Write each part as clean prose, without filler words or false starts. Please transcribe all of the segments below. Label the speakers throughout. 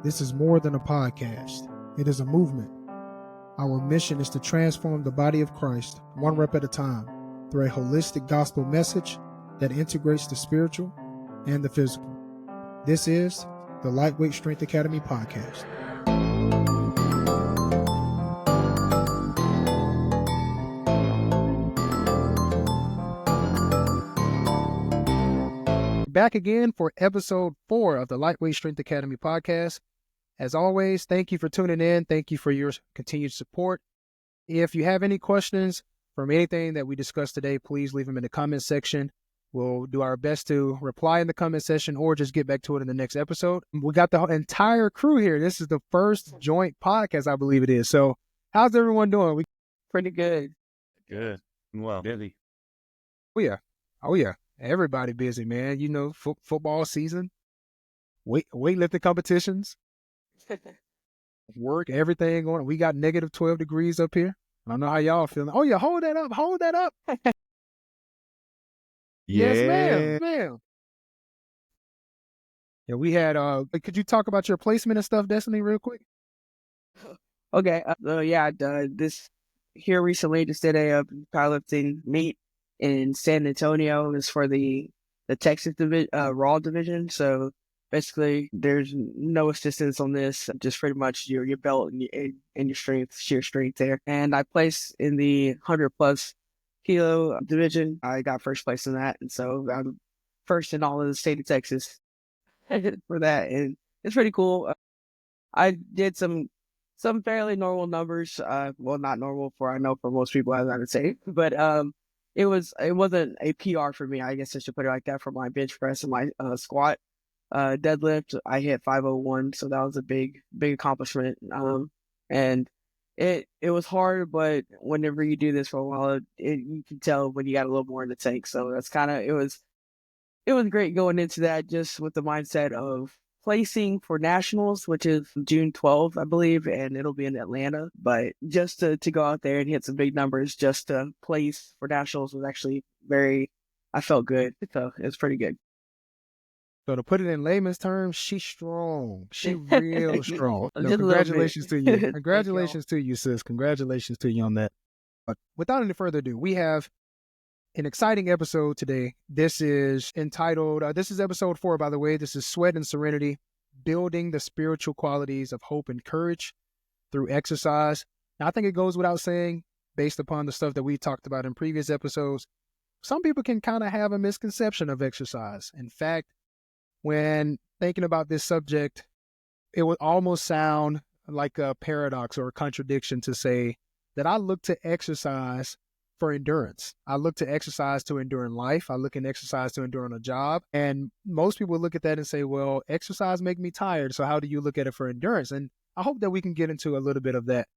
Speaker 1: This is more than a podcast. It is a movement. Our mission is to transform the body of Christ, one rep at a time, through a holistic gospel message that integrates the spiritual and the physical. This is the Lightweight Strength Academy podcast. Back again for episode 4 of the Lightweight Strength Academy podcast. As always, thank you for tuning in. Thank you for your continued support. If you have any questions from anything that we discussed today, please leave them in the comment section. We'll do our best to reply in the comment section or just get back to it in the next episode. We got the entire crew here. This is the first joint podcast, I believe it is. So how's everyone doing?
Speaker 2: Pretty good.
Speaker 3: Good. Well, busy.
Speaker 1: Oh yeah. Everybody busy, man. You know, football season, weightlifting competitions, work, everything going on. We got negative 12 degrees up here. I don't know how y'all feeling. Oh yeah, hold that up.
Speaker 3: Yeah.
Speaker 1: Yes, ma'am. Yeah, we had, could you talk about your placement and stuff, Destyni, real quick?
Speaker 2: Okay. This here recently just did a powerlifting meet in San Antonio. Is for the Texas Raw division. So basically, there's no assistance on this. Just pretty much your belt and your strength, sheer strength there. And I placed in the 100+ kilo division. I got first place in that, and so I'm first in all of the state of Texas for that. And it's pretty cool. I did some fairly normal numbers. Well, not normal for most people, as I would say, but it wasn't a PR for me. I guess I should put it like that. For my bench press and my squat, deadlift, I hit 501, so that was a big accomplishment. And it was hard, but whenever you do this for a while, you can tell when you got a little more in the tank. So that's it was great going into that, just with the mindset of placing for nationals, which is June 12th, I believe, and it'll be in Atlanta. But just to go out there and hit some big numbers, just to place for nationals, was actually I felt good. So it was pretty good.
Speaker 1: So to put it in layman's terms, she's strong. She real strong. No, congratulations to you. Congratulations to you, sis. Congratulations to you on that. But without any further ado, we have an exciting episode today. This is entitled, this is episode 4, by the way. This is Sweat and Serenity, Building the Spiritual Qualities of Hope and Courage Through Exercise. Now, I think it goes without saying, based upon the stuff that we talked about in previous episodes, some people can kind of have a misconception of exercise. In fact, when thinking about this subject, it would almost sound like a paradox or a contradiction to say that I look to exercise for endurance. I look to exercise to endure in life. I look at exercise to endure on a job. And most people look at that and say, well, exercise make me tired. So how do you look at it for endurance? And I hope that we can get into a little bit of that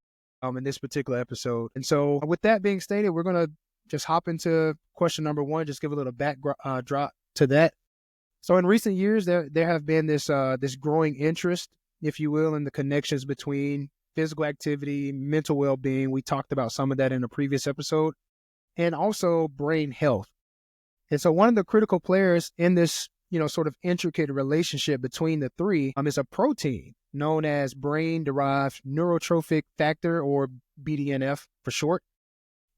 Speaker 1: in this particular episode. And so with that being stated, we're going to just hop into question number 1, just give a little backdrop to that. So in recent years, there have been this growing interest, if you will, in the connections between physical activity, mental well-being. We talked about some of that in a previous episode. And also brain health. And so one of the critical players in this, sort of intricate relationship between the three is a protein known as brain-derived neurotrophic factor, or BDNF for short.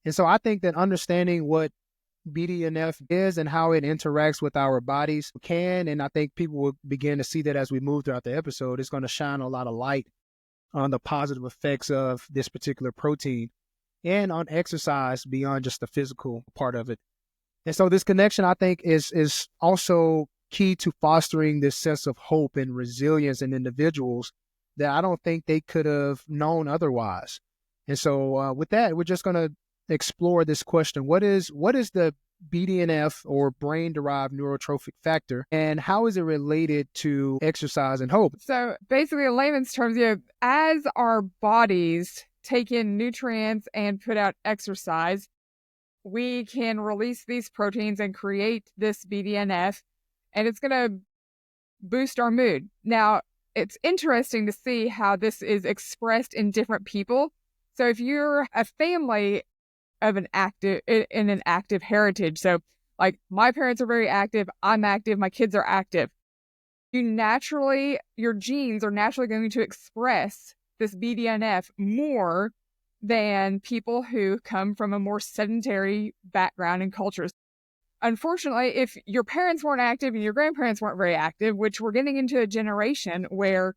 Speaker 1: And so I think that understanding what BDNF is and how it interacts with our bodies and I think people will begin to see that as we move throughout the episode. It's going to shine a lot of light on the positive effects of this particular protein and on exercise beyond just the physical part of it. And so this connection, I think, is also key to fostering this sense of hope and resilience in individuals that I don't think they could have known otherwise. And so with that, we're just going to explore this question. What is the BDNF, or brain-derived neurotrophic factor, and how is it related to exercise and hope?
Speaker 4: So basically, in layman's terms, as our bodies take in nutrients and put out exercise, we can release these proteins and create this BDNF, and it's going to boost our mood. Now, it's interesting to see how this is expressed in different people. So if you're a family of an active heritage, so like my parents are very active, I'm active, my kids are active, your genes are naturally going to express this BDNF more than people who come from a more sedentary background and cultures. Unfortunately, if your parents weren't active and your grandparents weren't very active, which we're getting into a generation where,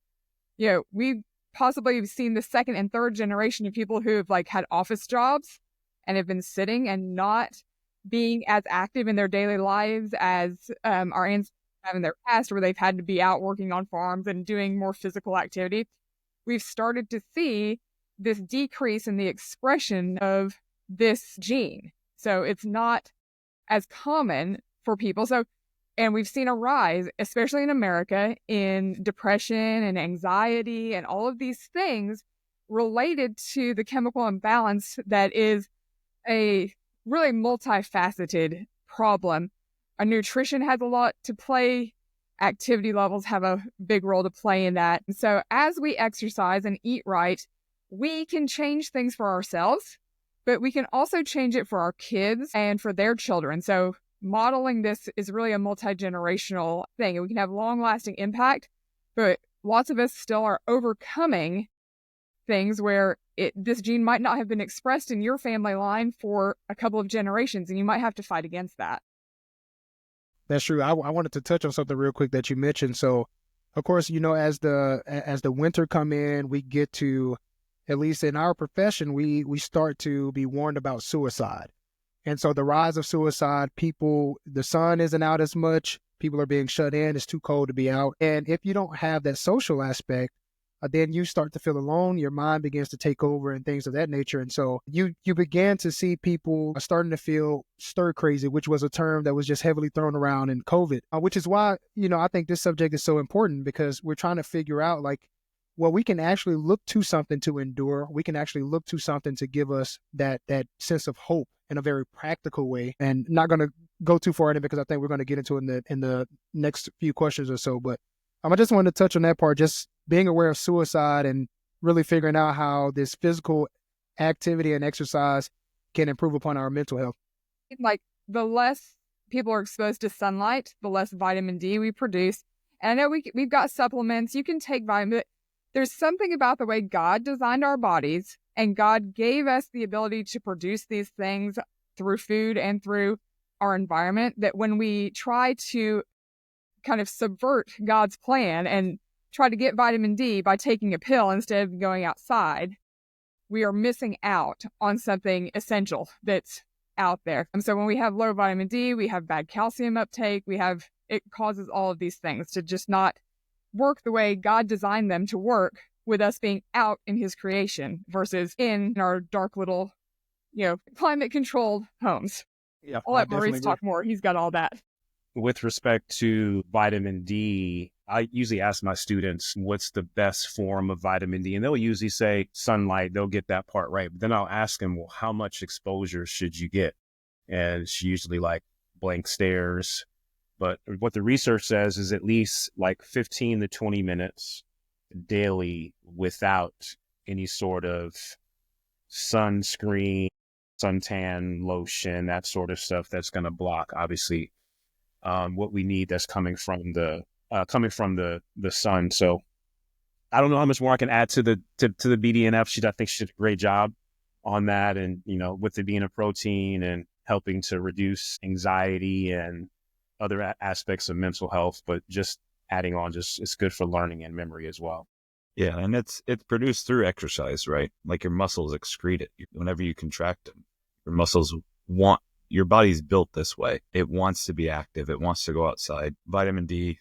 Speaker 4: we've possibly seen the second and third generation of people who have had office jobs and have been sitting and not being as active in their daily lives as our ancestors have in their past, where they've had to be out working on farms and doing more physical activity. We've started to see this decrease in the expression of this gene. So it's not as common for people. And we've seen a rise, especially in America, in depression and anxiety and all of these things related to the chemical imbalance that is a really multifaceted problem. Our nutrition has a lot to play. Activity levels have a big role to play in that. And so as we exercise and eat right, we can change things for ourselves, but we can also change it for our kids and for their children. So modeling this is really a multi-generational thing, and we can have long-lasting impact, but lots of us still are overcoming things where this gene might not have been expressed in your family line for a couple of generations, and you might have to fight against that.
Speaker 1: That's true. I wanted to touch on something real quick that you mentioned. So, of course, as the winter come in, we get to, at least in our profession, we start to be warned about suicide. And so the rise of suicide, the sun isn't out as much. People are being shut in. It's too cold to be out. And if you don't have that social aspect, then you start to feel alone. Your mind begins to take over and things of that nature. And so you began to see people starting to feel stir crazy, which was a term that was just heavily thrown around in COVID, which is why, I think this subject is so important, because we're trying to figure out we can actually look to something to endure. We can actually look to something to give us that sense of hope in a very practical way. And not going to go too far in it, because I think we're going to get into it in the next few questions or so. But I just wanted to touch on that part, just being aware of suicide and really figuring out how this physical activity and exercise can improve upon our mental health.
Speaker 4: The less people are exposed to sunlight, the less vitamin D we produce. And I know we've got supplements. You can take vitamin, but there's something about the way God designed our bodies, and God gave us the ability to produce these things through food and through our environment, that when we try to kind of subvert God's plan and try to get vitamin D by taking a pill instead of going outside, we are missing out on something essential that's out there. And so when we have low vitamin D, we have bad calcium uptake, it causes all of these things to just not work the way God designed them to work, with us being out in his creation versus in our dark little, climate controlled homes.
Speaker 1: Yeah,
Speaker 4: I'll let Maurice talk more. He's got all that.
Speaker 3: With respect to vitamin D, I usually ask my students, what's the best form of vitamin D? And they'll usually say sunlight. They'll get that part right. But then I'll ask them, well, how much exposure should you get? And it's usually blank stares. But what the research says is at least 15 to 20 minutes daily without any sort of sunscreen, suntan lotion, that sort of stuff that's going to block, obviously, what we need that's coming from the sun. So I don't know how much more I can add to the BDNF. I think she did a great job on that, and with it being a protein and helping to reduce anxiety and other aspects of mental health, but just adding on, it's good for learning and memory as well.
Speaker 5: Yeah, and it's produced through exercise, right? Your muscles excrete it whenever you contract them. Your muscles your body's built this way. It wants to be active. It wants to go outside. Vitamin D,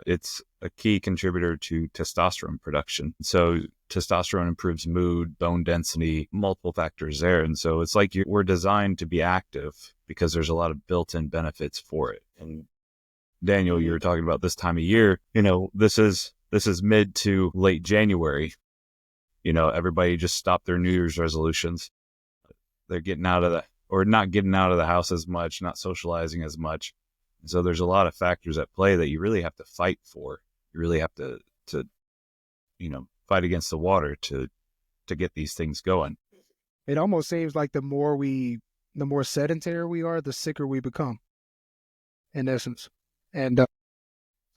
Speaker 5: it's a key contributor to testosterone production. So testosterone improves mood, bone density, multiple factors there. And so it's we're designed to be active because there's a lot of built-in benefits for it. And Daniel, you were talking about this time of year, this is mid to late January. Everybody just stopped their New Year's resolutions. They're not getting out of the house as much, not socializing as much. And so there's a lot of factors at play that you really have to fight for. You really have to fight against the water to get these things going.
Speaker 1: It almost seems like the more sedentary we are, the sicker we become, in essence. And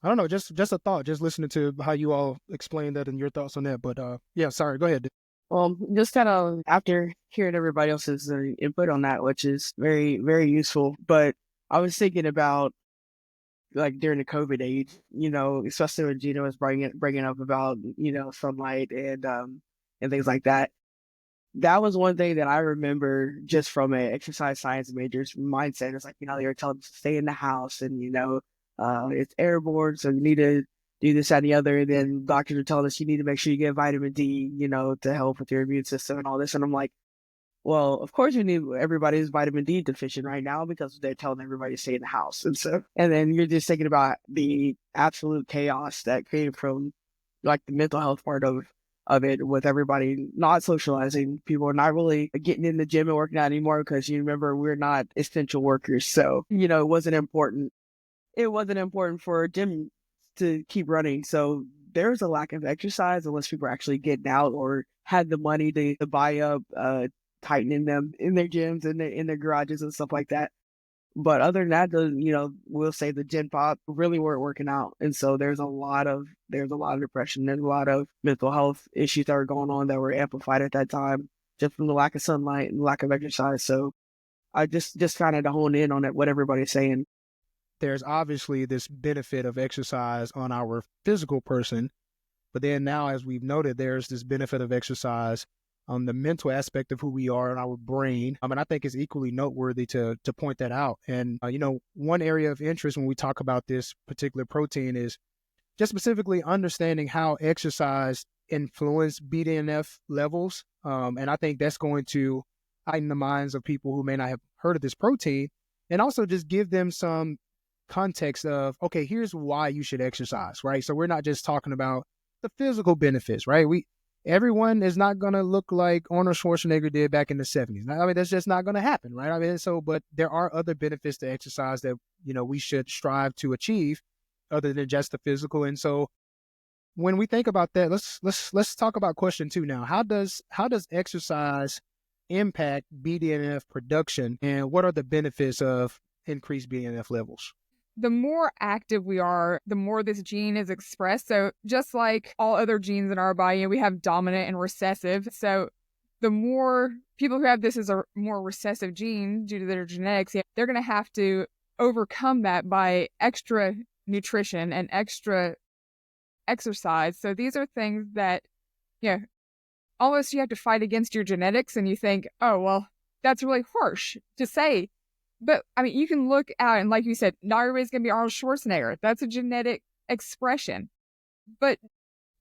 Speaker 1: I don't know, just a thought, just listening to how you all explained that and your thoughts on that. But yeah, sorry, go ahead.
Speaker 2: Well, just kind of after hearing everybody else's input on that, which is very, very useful. But I was thinking about like during the COVID age, especially when Gina was bringing up about, sunlight and things like that. That was one thing that I remember just from an exercise science major's mindset. It's like, they were telling us to stay in the house and, it's airborne, so you need to do this, that, and the other. And then doctors are telling us you need to make sure you get vitamin D, to help with your immune system and all this. And I'm like, well, of course you need, everybody's vitamin D deficient right now because they're telling everybody to stay in the house. And then you're just thinking about the absolute chaos that came from like the mental health part of it, with everybody not socializing. People are not really getting in the gym and working out anymore because you remember we're not essential workers. So, it wasn't important. It wasn't important for a gym to keep running. So there's a lack of exercise unless people are actually getting out or had the money to buy up, tightening them in their gyms and in their garages and stuff like that. But other than that, we'll say the gen pop really weren't working out. And so there's a lot of depression. There's a lot of mental health issues that were going on that were amplified at that time just from the lack of sunlight and lack of exercise. So I just kind of to hone in on it, what everybody's saying.
Speaker 1: There's obviously this benefit of exercise on our physical person, but then now, as we've noted, there's this benefit of exercise on the mental aspect of who we are and our brain. And I think it's equally noteworthy to point that out. And, one area of interest when we talk about this particular protein is just specifically understanding how exercise influence BDNF levels. And I think that's going to heighten the minds of people who may not have heard of this protein, and also just give them some context of, okay, here's why you should exercise, right? So we're not just talking about the physical benefits, right? Everyone is not going to look like Arnold Schwarzenegger did back in the 70s. I mean, that's just not going to happen, right? But there are other benefits to exercise that, we should strive to achieve other than just the physical. And so when we think about that, let's talk about question 2 now. How does exercise impact BDNF production, and what are the benefits of increased BDNF levels?
Speaker 4: The more active we are, the more this gene is expressed. So just like all other genes in our body, we have dominant and recessive. So the more people who have this as a more recessive gene due to their genetics, they're going to have to overcome that by extra nutrition and extra exercise. So these are things that, almost you have to fight against your genetics, and you think, oh, well, that's really harsh to say. But, you can look out and, like you said, not everybody's going to be Arnold Schwarzenegger. That's a genetic expression. But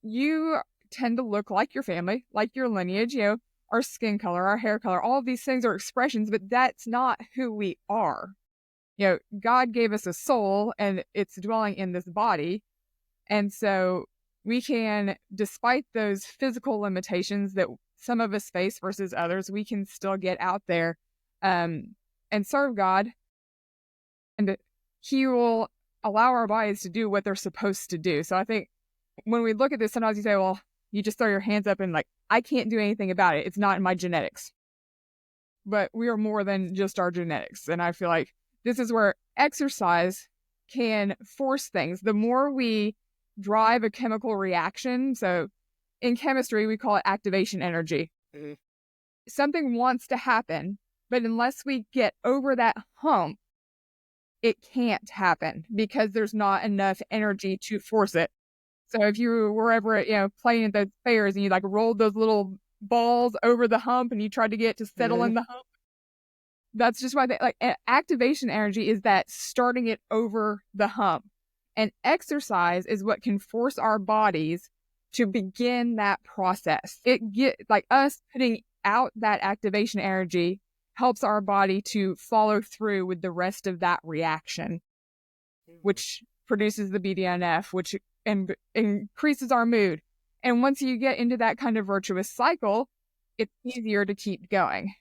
Speaker 4: you tend to look like your family, like your lineage, our skin color, our hair color. All of these things are expressions, but that's not who we are. God gave us a soul, and it's dwelling in this body. And so we can, despite those physical limitations that some of us face versus others, we can still get out there and serve God, and He will allow our bodies to do what they're supposed to do. So I think when we look at this, sometimes you say, well, you just throw your hands up and like, I can't do anything about it. It's not in my genetics. But we are more than just our genetics. And I feel like this is where exercise can force things. The more we drive a chemical reaction, so in chemistry, we call it activation energy. Mm-hmm. Something wants to happen, but unless we get over that hump, it can't happen because there's not enough energy to force it. So if you were ever, playing at the fairs and you like rolled those little balls over the hump and you tried to get it to settle in the hump, that's just why activation energy is that starting it over the hump. And exercise is what can force our bodies to begin that process. Us putting out that activation energy helps our body to follow through with the rest of that reaction, which produces the BDNF, which increases our mood. And once you get into that kind of virtuous cycle, it's easier to keep going.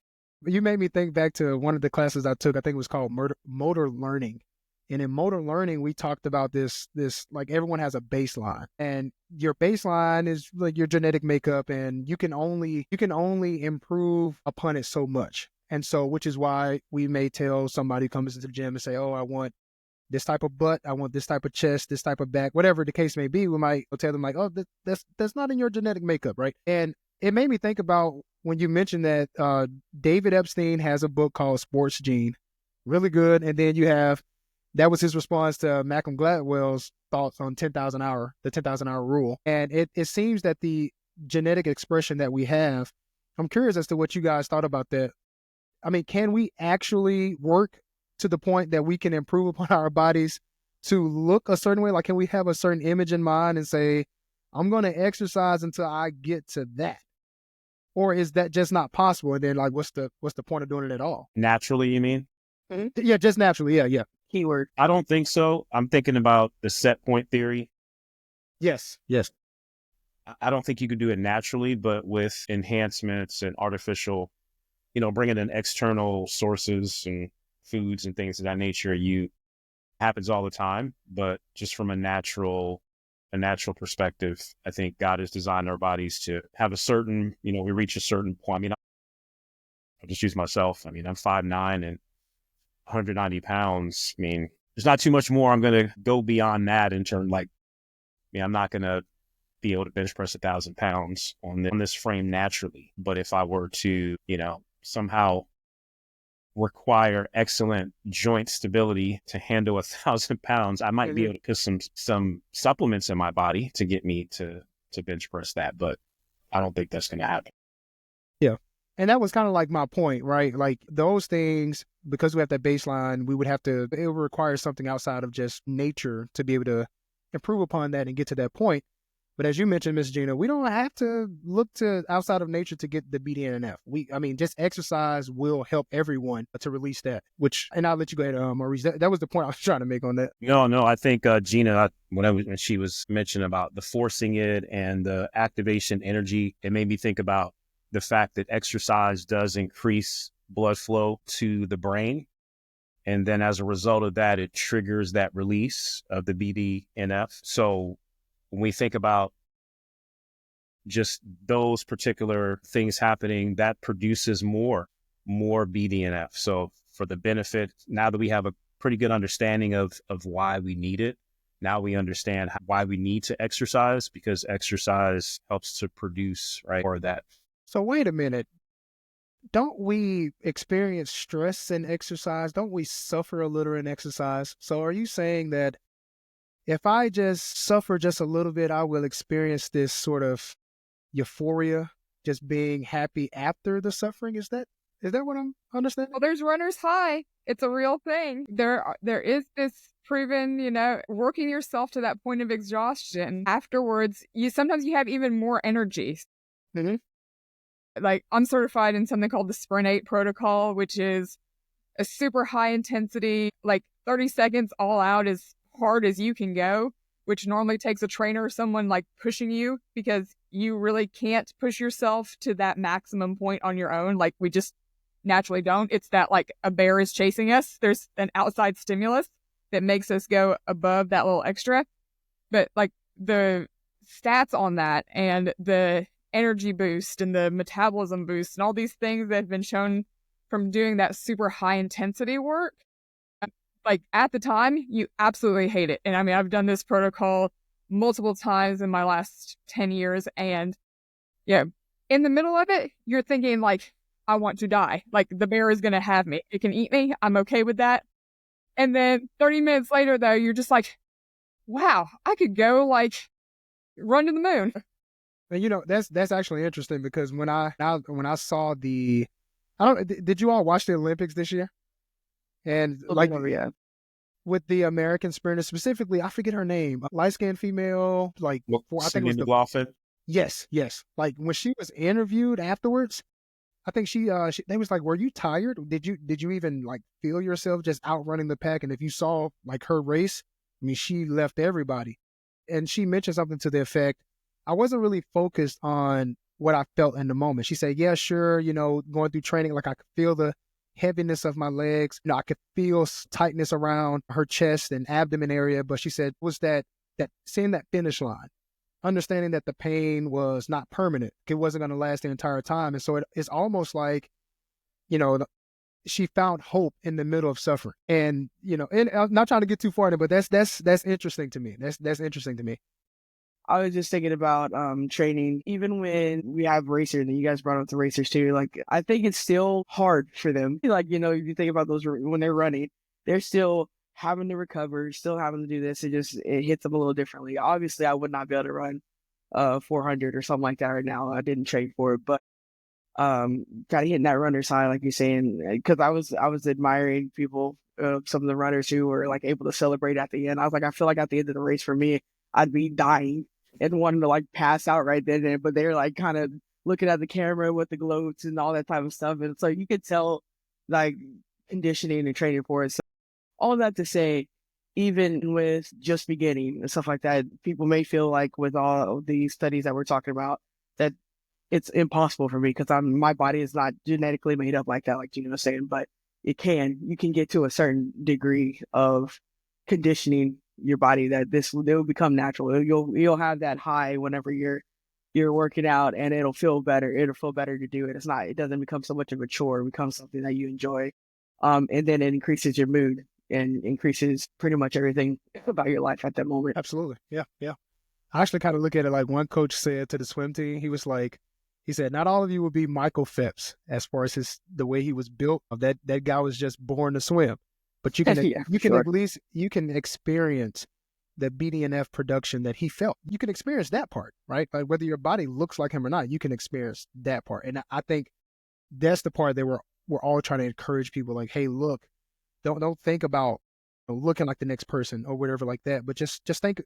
Speaker 1: You made me think back to one of the classes I took. I think it was called motor learning. And in motor learning, we talked about this, like everyone has a baseline, and your baseline is like your genetic makeup, and you can only improve upon it so much. And so, which is why we may tell somebody who comes into the gym and say, oh, I want this type of butt, I want this type of chest, this type of back, whatever the case may be. We might tell them like, oh, that's not in your genetic makeup, right? And it made me think about when you mentioned that David Epstein has a book called Sports Gene, really good. And then that was his response to Malcolm Gladwell's thoughts on the 10,000 hour rule. And it seems that the genetic expression that we have, I'm curious as to what you guys thought about that. I mean, can we actually work to the point that we can improve upon our bodies to look a certain way? Like, can we have a certain image in mind and say, I'm going to exercise until I get to that? Or is that just not possible? And then, like, what's the point of doing it at all?
Speaker 3: Naturally, you mean?
Speaker 1: Mm-hmm. Yeah, just naturally. Yeah.
Speaker 2: Keyword.
Speaker 3: I don't think so. I'm thinking about the set point theory.
Speaker 1: Yes.
Speaker 3: I don't think you could do it naturally, but with enhancements and artificial, bringing in external sources and foods and things of that nature, happens all the time. But just from a natural perspective, I think God has designed our bodies to have a certain, we reach a certain point. I mean, I'll just use myself. I mean, I'm 5'9" and 190 pounds. I mean, there's not too much more I'm going to go beyond that in terms I'm not going to be able to bench press 1,000 pounds on this frame naturally. But if I were to, somehow require excellent joint stability to handle 1,000 pounds, I might be able to put some supplements in my body to get me to bench press that. But I don't think that's going to happen.
Speaker 1: Yeah. And that was kind of like my point, right? Like those things, because we have that baseline, it would require something outside of just nature to be able to improve upon that and get to that point. But as you mentioned, Ms. Gina, we don't have to look to outside of nature to get the BDNF. Just exercise will help everyone to release that, and I'll let you go ahead, Maurice. That was the point I was trying to make on that.
Speaker 3: No, I think Gina, when she was mentioning about the forcing it and the activation energy, it made me think about the fact that exercise does increase blood flow to the brain. And then as a result of that, it triggers that release of the BDNF. So when we think about just those particular things happening, that produces more BDNF. So for the benefit, now that we have a pretty good understanding of why we need it, now we understand why we need to exercise, because exercise helps to produce, right, or that.
Speaker 1: So wait a minute. Don't we experience stress in exercise? Don't we suffer a little in exercise? So are you saying that if I just suffer just a little bit, I will experience this sort of euphoria, just being happy after the suffering? Is that what I'm understanding?
Speaker 4: Well, there's runner's high. It's a real thing. There is this proven, working yourself to that point of exhaustion. Afterwards, sometimes you have even more energy.
Speaker 1: Mm-hmm.
Speaker 4: Like, I'm certified in something called the Sprint 8 protocol, which is a super high intensity, like 30 seconds all out as hard as you can go, which normally takes a trainer or someone like pushing you, because you really can't push yourself to that maximum point on your own. Like, we just naturally don't. It's that like a bear is chasing us. There's an outside stimulus that makes us go above that little extra. But like the stats on that and the energy boost and the metabolism boost and all these things that have been shown from doing that super high intensity work, like at the time, you absolutely hate it. And I mean, I've done this protocol multiple times in my last 10 years. And yeah, in the middle of it, you're thinking like, I want to die. Like, the bear is going to have me. It can eat me. I'm okay with that. And then 30 minutes later, though, you're just like, wow, I could go like run to the moon.
Speaker 1: And that's actually interesting, because when I saw did you all watch the Olympics this year? And like, with the American sprinter specifically, I forget her name, light-skinned female, like, I think it was Yes. Like, when she was interviewed afterwards, I think they was like, were you tired? Did you even like feel yourself just outrunning the pack? And if you saw like her race, I mean, she left everybody. And she mentioned something to the effect, I wasn't really focused on what I felt in the moment. She said, yeah, sure, going through training, like I could feel the heaviness of my legs. I could feel tightness around her chest and abdomen area. But she said, was that seeing that finish line, understanding that the pain was not permanent. It wasn't going to last the entire time. And so it's almost like, she found hope in the middle of suffering. And, and I'm not trying to get too far in it, but that's interesting to me. That's interesting to me.
Speaker 2: I was just thinking about training, even when we have racers, and you guys brought up the racers too. Like, I think it's still hard for them. Like, if you think about those when they're running, they're still having to recover, still having to do this. It hits them a little differently. Obviously, I would not be able to run 400 or something like that right now. I didn't train for it, but kind of hitting that runner's high, like you're saying, because I was admiring people, some of the runners who were like able to celebrate at the end. I was like, I feel like at the end of the race for me, I'd be dying and wanting to like pass out right then and there, but they're like kind of looking at the camera with the gloats and all that type of stuff, and it's like you could tell like conditioning and training for it. So all that to say, even with just beginning and stuff like that, people may feel like with all of these studies that we're talking about that it's impossible for me because my body is not genetically made up like that, like Gina was saying, but you can get to a certain degree of conditioning your body that they'll become natural. You'll have that high whenever you're working out, and it'll feel better. It'll feel better to do it. It doesn't become so much of a chore. It becomes something that you enjoy. And then it increases your mood and increases pretty much everything about your life at that moment.
Speaker 1: Absolutely. Yeah. Yeah. I actually kind of look at it like one coach said to the swim team, he said, not all of you will be Michael Phelps as far as the way he was built. That guy was just born to swim. But you can at least you can experience the BDNF production that he felt. You can experience that part, right? Like whether your body looks like him or not, you can experience that part. And I think that's the part that we're all trying to encourage people. Like, hey, look, don't think about looking like the next person or whatever like that. But just think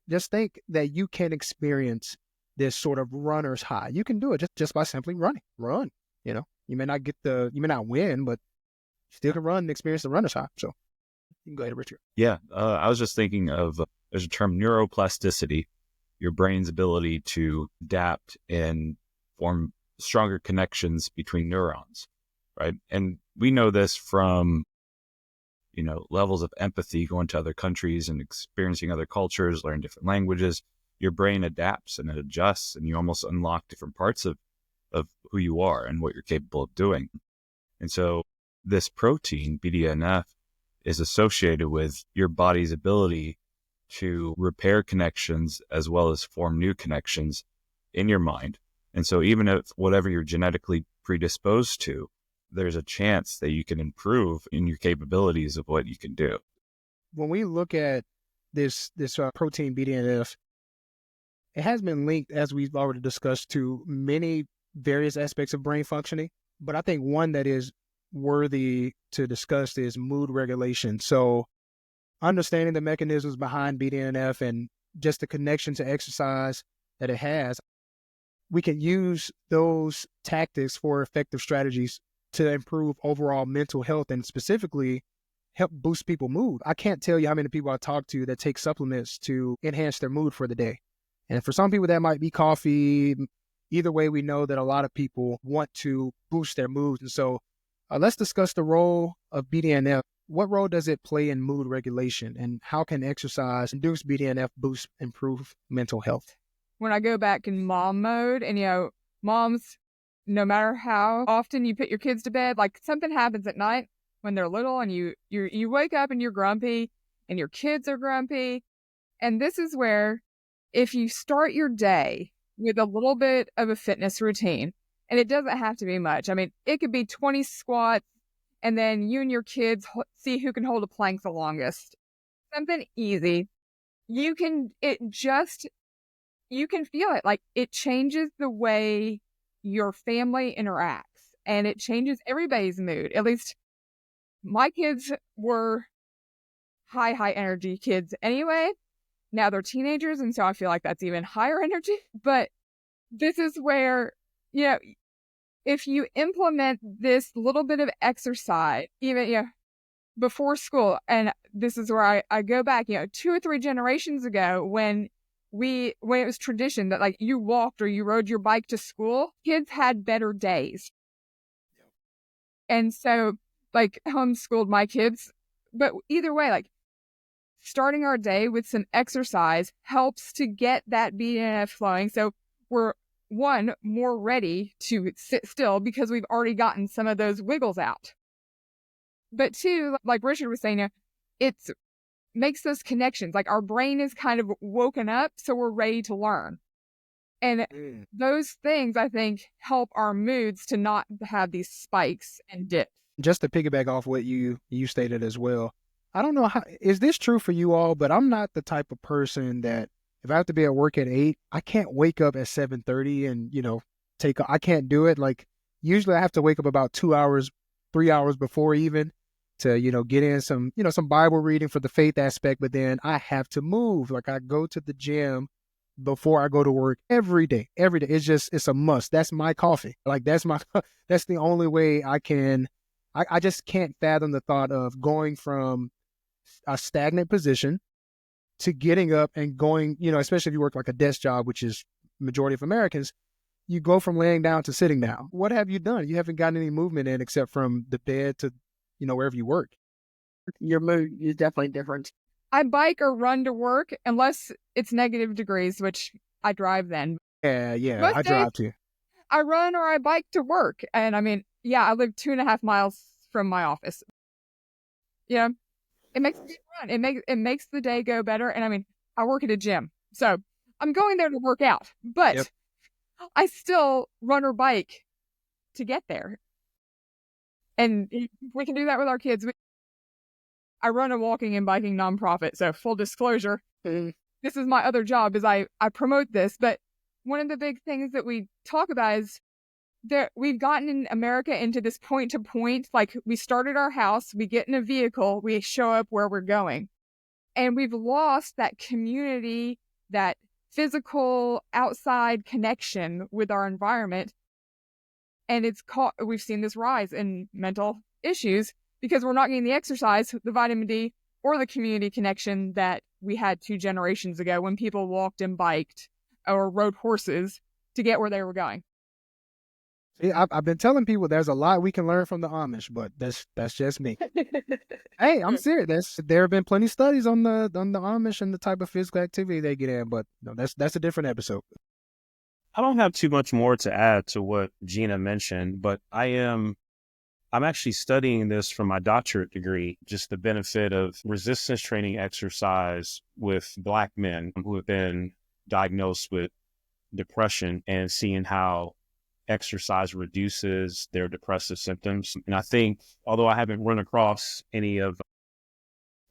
Speaker 1: that you can experience this sort of runner's high. You can do it just by simply running. Run. You may not win, but you still can run and experience the runner's high. So you can go ahead, Richard.
Speaker 5: Yeah, I was just thinking of there's a term, neuroplasticity, your brain's ability to adapt and form stronger connections between neurons, right? And we know this from levels of empathy, going to other countries and experiencing other cultures, learn different languages. Your brain adapts and it adjusts, and you almost unlock different parts of who you are and what you're capable of doing. And so this protein, BDNF, is associated with your body's ability to repair connections as well as form new connections in your mind. And so even if whatever you're genetically predisposed to, there's a chance that you can improve in your capabilities of what you can do.
Speaker 1: When we look at this protein BDNF, it has been linked, as we've already discussed, to many various aspects of brain functioning. But I think one that is worthy to discuss is mood regulation. So understanding the mechanisms behind BDNF and just the connection to exercise that it has, we can use those tactics for effective strategies to improve overall mental health and specifically help boost people's mood. I can't tell you how many people I talk to that take supplements to enhance their mood for the day. And for some people, that might be coffee. Either way, we know that a lot of people want to boost their moods. And so let's discuss the role of BDNF. What role does it play in mood regulation, and how can exercise-induced BDNF improve mental health?
Speaker 4: When I go back in mom mode, and moms, no matter how often you put your kids to bed, like something happens at night when they're little, and you wake up and you're grumpy, and your kids are grumpy. And this is where, if you start your day with a little bit of a fitness routine, and it doesn't have to be much. I mean, it could be 20 squats, and then you and your kids see who can hold a plank the longest. Something easy. You can feel it. Like, it changes the way your family interacts, and it changes everybody's mood. At least my kids were high energy kids anyway. Now they're teenagers, and so I feel like that's even higher energy. But this is where, if you implement this little bit of exercise, even, before school, and this is where I go back, 2 or 3 generations ago when it was tradition that like you walked or you rode your bike to school, kids had better days. And so like homeschooled my kids, but either way, like, starting our day with some exercise helps to get that BDNF flowing. So we're, one, more ready to sit still because we've already gotten some of those wiggles out. But two, like Richard was saying, it makes those connections. Like our brain is kind of woken up, so we're ready to learn. And those things, I think, help our moods to not have these spikes and dips.
Speaker 1: Just to piggyback off what you stated as well, I don't know is this true for you all, but I'm not the type of person that if I have to be at work at 8, I can't wake up at 7:30 and, I can't do it. Like usually I have to wake up about 2 hours, 3 hours before even to, get in some Bible reading for the faith aspect, but then I have to move. Like I go to the gym before I go to work every day. It's a must. That's my coffee. Like that's the only way I just can't fathom the thought of going from a stagnant position to getting up and going, especially if you work like a desk job, which is majority of Americans, you go from laying down to sitting down. What have you done? You haven't gotten any movement in except from the bed to, wherever you work.
Speaker 2: Your mood is definitely different.
Speaker 4: I bike or run to work unless it's negative degrees, which I drive then.
Speaker 1: Yeah,
Speaker 4: Most
Speaker 1: I drive too.
Speaker 4: I run or I bike to work. And I mean, I live 2.5 miles from my office. It makes a good run. It makes the day go better. And I mean, I work at a gym, so I'm going there to work out, but I still run or bike to get there. And we can do that with our kids. I run a walking and biking nonprofit. So full disclosure, this is my other job is I promote this. But one of the big things that we talk about is that we've gotten in America into this point to point, like we started our house, we get in a vehicle, we show up where we're going. And we've lost that community, that physical outside connection with our environment. And we've seen this rise in mental issues because we're not getting the exercise, the vitamin D, or the community connection that we had 2 generations ago when people walked and biked or rode horses to get where they were going.
Speaker 1: See, I've been telling people there's a lot we can learn from the Amish, but that's just me. Hey, I'm serious. There have been plenty of studies on the Amish and the type of physical activity they get in, but that's a different episode.
Speaker 3: I don't have too much more to add to what Gina mentioned, but I'm actually studying this for my doctorate degree, just the benefit of resistance training exercise with Black men who have been diagnosed with depression and seeing how exercise reduces their depressive symptoms. And I think, although I haven't run across any of,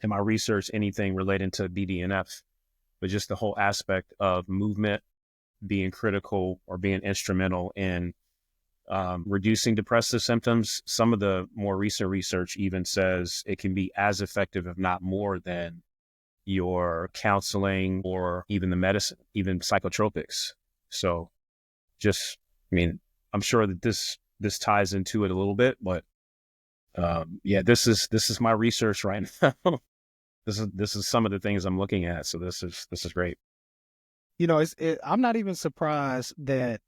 Speaker 3: in my research, anything relating to BDNF, but just the whole aspect of movement being critical or being instrumental in reducing depressive symptoms. Some of the more recent research even says it can be as effective, if not more, than your counseling or even the medicine, even psychotropics. So I'm sure that this ties into it a little bit, but this is my research right now. This is some of the things I'm looking at. So this is great.
Speaker 1: I'm not even surprised that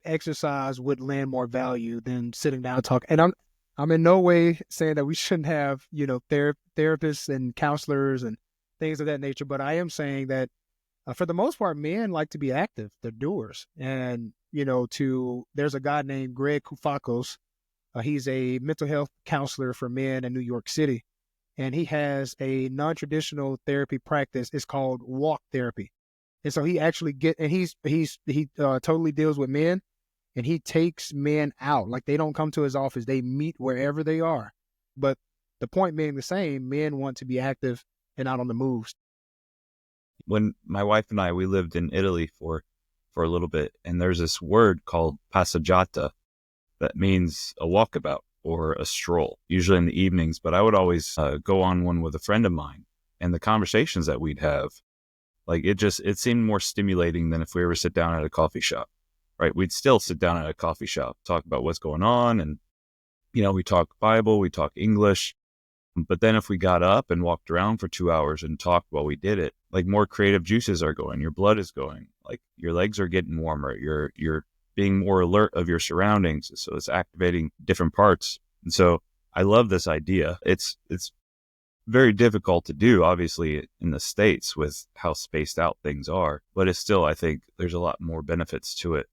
Speaker 1: exercise would lend more value than sitting down and talking. And I'm in no way saying that we shouldn't have, therapists and counselors and things of that nature. But I am saying that for the most part, men like to be active. They're doers. And, there's a guy named Greg Koufakos. He's a mental health counselor for men in New York City. And he has a non-traditional therapy practice. It's called walk therapy. And so he actually he totally deals with men, and he takes men out. Like they don't come to his office. They meet wherever they are. But the point being the same, men want to be active and out on the moves.
Speaker 5: When my wife and we lived in Italy for a little bit, and there's this word called passeggiata that means a walkabout or a stroll, usually in the evenings. But I would always go on one with a friend of mine, and the conversations that we'd have, like it seemed more stimulating than if we ever sit down at a coffee shop, right? We'd still sit down at a coffee shop, talk about what's going on. And, we talk Bible, we talk English. But then if we got up and walked around for 2 hours and talked while we did it, like more creative juices are going, your blood is going, like your legs are getting warmer. You're being more alert of your surroundings. So it's activating different parts. And so I love this idea. It's very difficult to do, obviously, in the States with how spaced out things are, but it's still, I think there's a lot more benefits to it,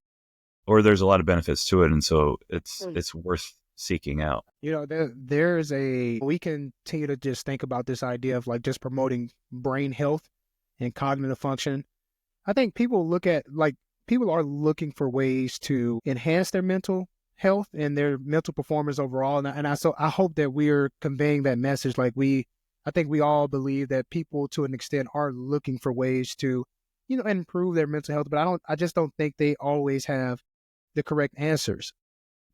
Speaker 5: or there's a lot of benefits to it. And so it's worth seeking out.
Speaker 1: We continue to just think about this idea of like just promoting brain health and cognitive function. I think people are looking for ways to enhance their mental health and their mental performance overall. So I hope that we're conveying that message. I think we all believe that people to an extent are looking for ways to, improve their mental health, but I just don't think they always have the correct answers.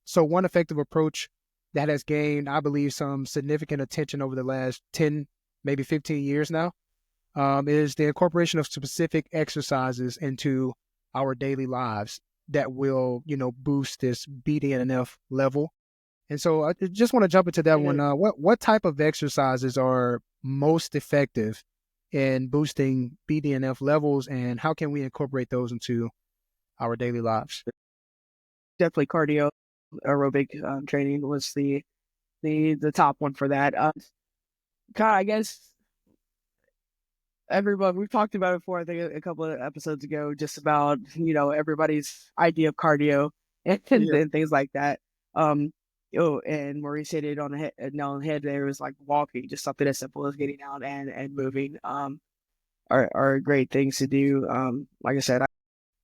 Speaker 1: So one effective approach that has gained, I believe, some significant attention over the last 10, maybe 15 years now, is the incorporation of specific exercises into our daily lives that will, boost this BDNF level. And so I just want to jump into that one. What type of exercises are most effective in boosting BDNF levels, and how can we incorporate those into our daily lives?
Speaker 2: Definitely cardio aerobic training was the top one for that. I guess everybody, we've talked about it before, I think a couple of episodes ago, just about, everybody's idea of cardio and things like that. And Maurice hit it on the head there. It was like walking, just something as simple as getting out and moving are great things to do. Like I said,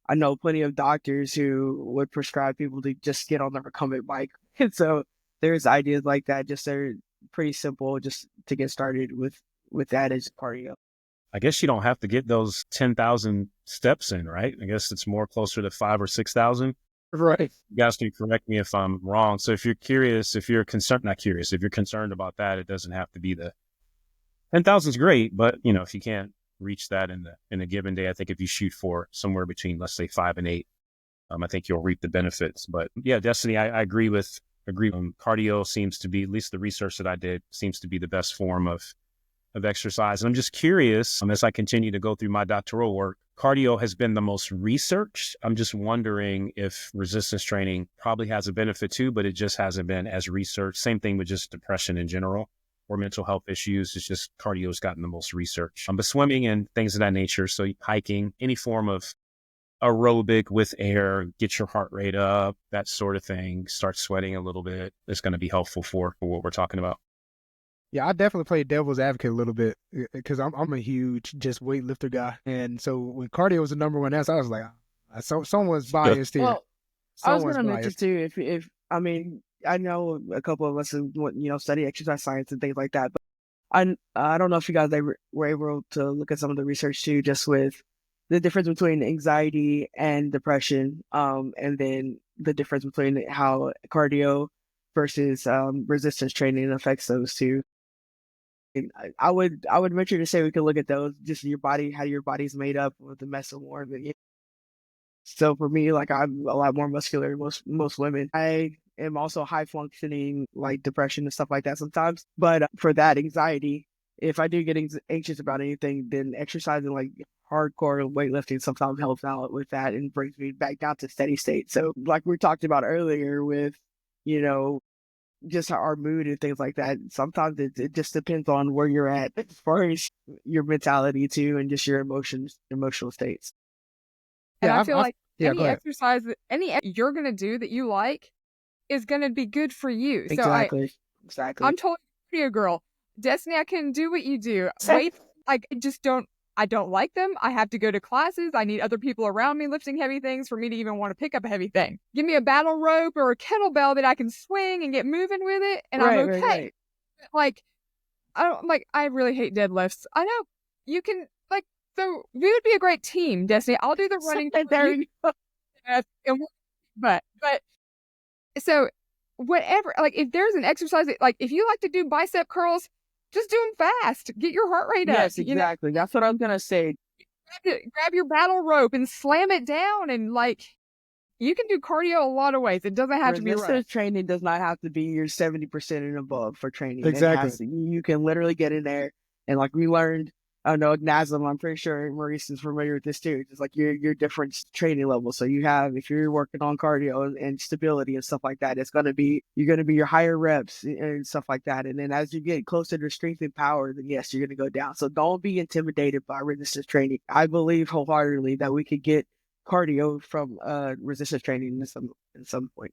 Speaker 2: I know plenty of doctors who would prescribe people to just get on the recumbent bike. And so there's ideas like that. Just they're pretty simple just to get started with that as cardio.
Speaker 3: I guess you don't have to get those 10,000 steps in, right? I guess it's more closer to 5,000 or 6,000.
Speaker 1: Right.
Speaker 3: You guys can correct me if I'm wrong. So if you're concerned about that, it doesn't have to be the 10,000 is great, but if you can't reach that in a given day, I think if you shoot for somewhere between, let's say 5 and 8, I think you'll reap the benefits. But yeah, Destyni, I agree. Cardio seems to be, at least the research that I did, seems to be the best form of exercise. And I'm just curious, as I continue to go through my doctoral work, cardio has been the most researched. I'm just wondering if resistance training probably has a benefit too, but it just hasn't been as researched. Same thing with just depression in general or mental health issues. It's just cardio has gotten the most research. But swimming and things of that nature, so hiking, any form of aerobic with air, get your heart rate up, that sort of thing, start sweating a little bit, it's going to be helpful for what we're talking about.
Speaker 1: Yeah, I definitely play devil's advocate a little bit because I'm a huge just weightlifter guy. And so when cardio was the number one answer, I was like, someone's biased here.
Speaker 2: Well, I was going to mention too, if I know a couple of us who study exercise science and things like that, but I don't know if you guys were able to look at some of the research too, just with the difference between anxiety and depression, and then the difference between how cardio versus resistance training affects those two. And I would venture to say we could look at those, just your body, how your body's made up with the mesomorph. So for me, like I'm a lot more muscular than most women. I am also high functioning, like depression and stuff like that sometimes. But for that anxiety, if I do get anxious about anything, then exercising like hardcore weightlifting sometimes helps out with that and brings me back down to steady state. So like we talked about earlier with, just our mood and things like that. Sometimes it just depends on where you're at as far as your mentality too, and just your emotional states.
Speaker 4: And I feel like any exercise, you're going to do that you like is going to be good for you.
Speaker 2: Exactly.
Speaker 4: So I'm totally a girl. Destyni, I can do what you do. Weights, I don't like them. I have to go to classes. I need other people around me lifting heavy things for me to even want to pick up a heavy thing. Give me a battle rope or a kettlebell that I can swing and get moving with it, and I'm okay. Right. I really hate deadlifts. I know you can, so we would be a great team, Destyni. I'll do the running. There you go. But so whatever, if there's an exercise that, if you like to do bicep curls, just do them fast. Get your heart rate up.
Speaker 2: Yes, exactly. That's what I was going to say.
Speaker 4: Grab your battle rope and slam it down. And you can do cardio a lot of ways. It doesn't have to be
Speaker 2: resistance training does not have to be your 70% and above for training.
Speaker 1: Exactly.
Speaker 2: You can literally get in there. And we learned, I know NASM, I'm pretty sure Maurice is familiar with this too. It's your different training levels. So if you're working on cardio and stability and stuff like that, you're going to be your higher reps and stuff like that. And then as you get closer to strength and power, then yes, you're going to go down. So don't be intimidated by resistance training. I believe wholeheartedly that we could get cardio from resistance training in some point.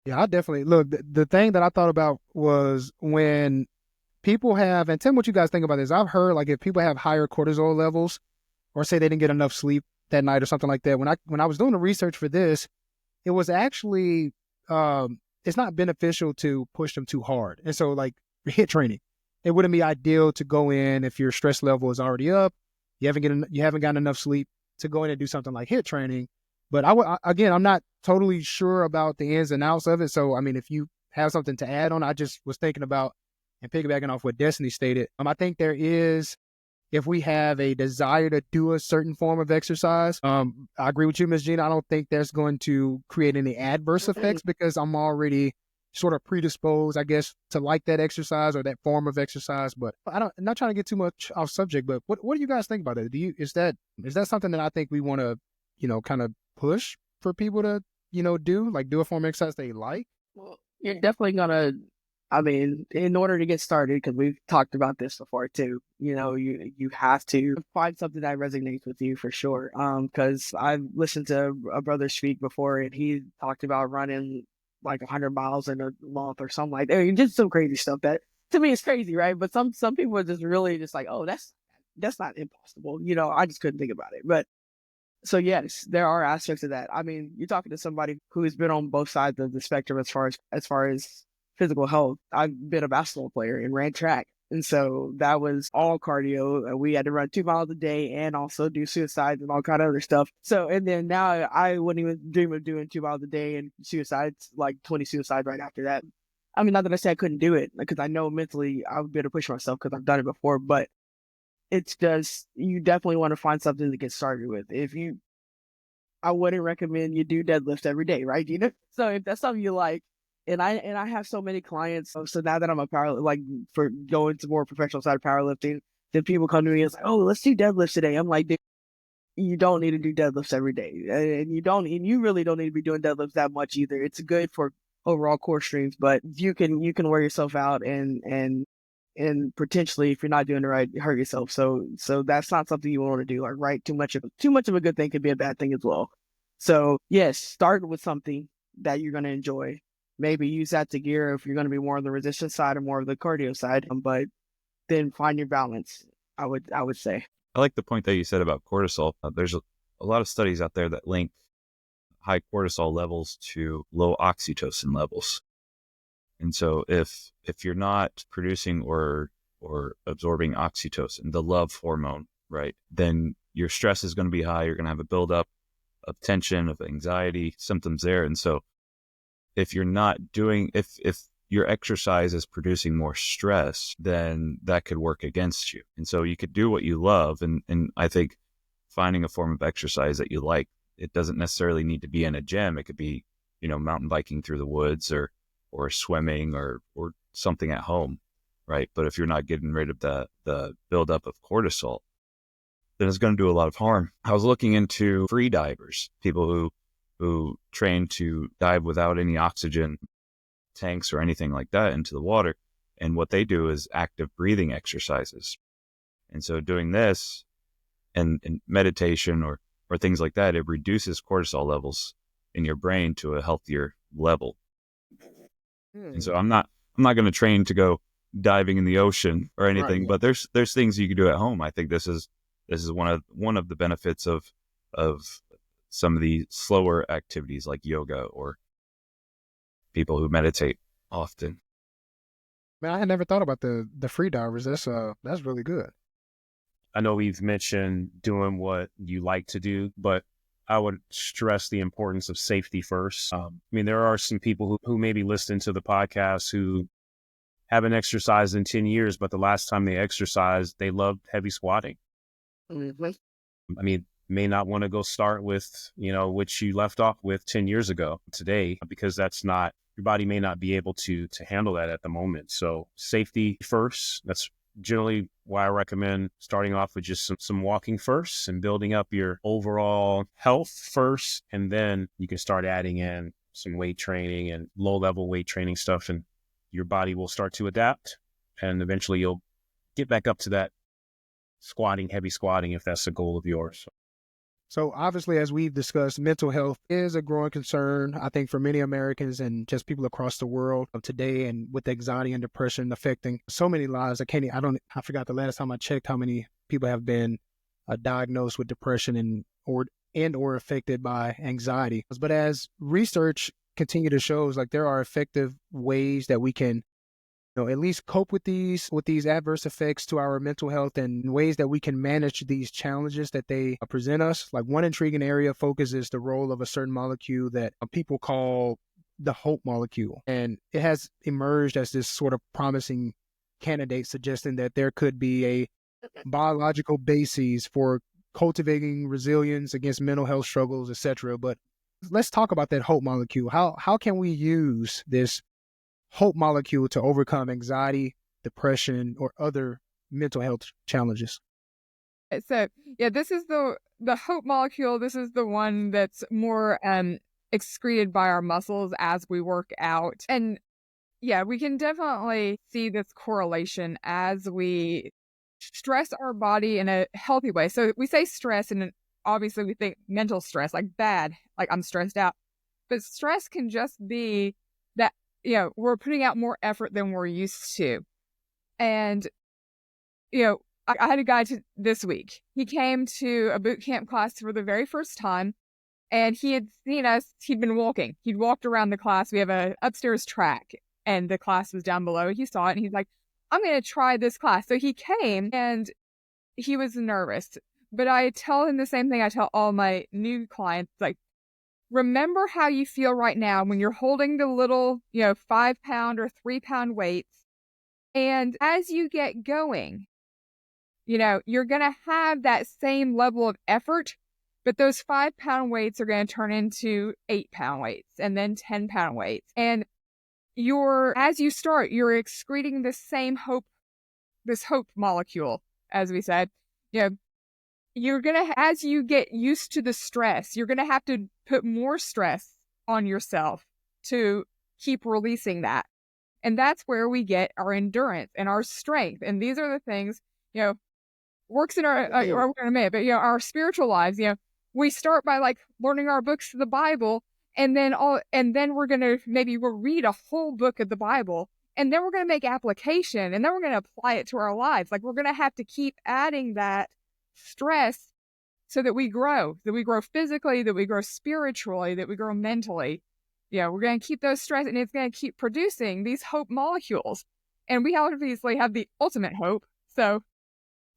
Speaker 1: Yeah, I definitely look. The thing that I thought about was when people have, and tell me what you guys think about this. I've heard like if people have higher cortisol levels, or say they didn't get enough sleep that night or something like that. When I was doing the research for this, it was actually it's not beneficial to push them too hard. And so like HIIT training, it wouldn't be ideal to go in if your stress level is already up, you haven't gotten enough sleep to go in and do something like HIIT training. But again, I'm not totally sure about the ins and outs of it. So I mean, if you have something to add on, I just was thinking about and piggybacking off what Destyni stated. I think there is, if we have a desire to do a certain form of exercise, I agree with you, Ms. Gina. I don't think that's going to create any adverse effects because I'm already sort of predisposed, I guess, to like that exercise or that form of exercise. But I'm not trying to get too much off subject, but what do you guys think about it? Is that something that I think we want to, kind of push for people to, do a form of exercise they like?
Speaker 2: Well, you're definitely gonna, I mean, in order to get started, because we've talked about this before too, you have to find something that resonates with you for sure. Because I've listened to a brother speak before, and he talked about running like 100 miles in a month or something like that. I mean, just some crazy stuff that to me is crazy, right? But some people are just really just like, oh, that's not impossible. I just couldn't think about it. But so yes, there are aspects of that. I mean, you're talking to somebody who's been on both sides of the spectrum as far as physical health. I've been a basketball player and ran track. And so that was all cardio. We had to run 2 miles a day and also do suicides and all kind of other stuff. So, and then now I wouldn't even dream of doing 2 miles a day and suicides, like 20 suicides right after that. I mean, not that I say I couldn't do it, because I know mentally I would be able to push myself because I've done it before, but it's just, you definitely want to find something to get started with. I wouldn't recommend you do deadlifts every day, right? So if that's something you like, and I have so many clients. So now that I'm a like for going to more professional side of powerlifting, then people come to me and it's like, oh, let's do deadlifts today. I'm like, you don't need to do deadlifts every day, and you really don't need to be doing deadlifts that much either. It's good for overall core strength, but you can wear yourself out and potentially, if you're not doing it right, hurt yourself. So that's not something you want to do. Like, right, too much of a good thing could be a bad thing as well. So yes, start with something that you're going to enjoy. Maybe use that to gear if you're going to be more on the resistance side or more of the cardio side. But then find your balance. I would say.
Speaker 5: I like the point that you said about cortisol. There's a lot of studies out there that link high cortisol levels to low oxytocin levels. And so if you're not producing or absorbing oxytocin, the love hormone, right, then your stress is going to be high. You're going to have a buildup of tension, of anxiety, symptoms there. And so if you're not doing, if your exercise is producing more stress, then that could work against you. And so you could do what you love. And I think finding a form of exercise that you like, it doesn't necessarily need to be in a gym. It could be, mountain biking through the woods or swimming or something at home, right? But if you're not getting rid of the buildup of cortisol, then it's going to do a lot of harm. I was looking into free divers, people who train to dive without any oxygen tanks or anything like that into the water. And what they do is active breathing exercises. And so doing this and meditation or things like that, it reduces cortisol levels in your brain to a healthier level. And so I'm not going to train to go diving in the ocean or anything, right, but there's things you can do at home. I think this is one of the benefits of some of the slower activities like yoga or people who meditate often.
Speaker 1: Man, I had never thought about the free divers. That's really good.
Speaker 3: I know we've mentioned doing what you like to do, but I would stress the importance of safety first. I mean, there are some people who maybe listen to the podcast who haven't exercised in 10 years, but the last time they exercised, they loved heavy squatting.
Speaker 2: Mm-hmm.
Speaker 3: I mean, may not want to go start with, which you left off with 10 years ago today, because your body may not be able to handle that at the moment. So safety first. That's generally why I recommend starting off with just some walking first and building up your overall health first. And then you can start adding in some weight training and low level weight training stuff, and your body will start to adapt. And eventually you'll get back up to that heavy squatting, if that's the goal of yours.
Speaker 1: So obviously, as we've discussed, mental health is a growing concern, I think, for many Americans and just people across the world of today. And with anxiety and depression affecting so many lives, I forgot the last time I checked how many people have been diagnosed with depression and or affected by anxiety. But as research continue to show, like there are effective ways that we can at least cope with these adverse effects to our mental health, and ways that we can manage these challenges that they present us. Like one intriguing area of focus is the role of a certain molecule that people call the hope molecule. And it has emerged as this sort of promising candidate, suggesting that there could be a biological basis for cultivating resilience against mental health struggles, etc. But let's talk about that hope molecule. How can we use this hope molecule to overcome anxiety, depression, or other mental health challenges?
Speaker 4: So yeah, this is the hope molecule. This is the one that's more excreted by our muscles as we work out. And yeah, we can definitely see this correlation as we stress our body in a healthy way. So we say stress, and obviously we think mental stress, like bad, like I'm stressed out. But stress can just be that, we're putting out more effort than we're used to. And, I had a guy this week. He came to a boot camp class for the very first time, and he had seen us. He'd been walking. He'd walked around the class. We have a upstairs track, and the class was down below. He saw it, and he's like, I'm going to try this class. So he came, and he was nervous. But I tell him the same thing I tell all my new clients, like, remember how you feel right now when you're holding the little, 5-pound or 3-pound weights. And as you get going, you're going to have that same level of effort, but those 5-pound weights are going to turn into 8-pound weights and then 10-pound weights. And as you start, you're excreting this hope molecule, as we said. You're going to, as you get used to the stress, you're going to have to put more stress on yourself to keep releasing that. And that's where we get our endurance and our strength. And these are the things, works in our, we're going to make, but, our spiritual lives, we start by like learning our books of the Bible, and then we're going to, we'll read a whole book of the Bible, and then we're going to make application, and then we're going to apply it to our lives. Like we're going to have to keep adding that stress so that we grow physically, that we grow spiritually, that we grow mentally. We're going to keep those stress, and it's going to keep producing these hope molecules. And we obviously have the ultimate hope. So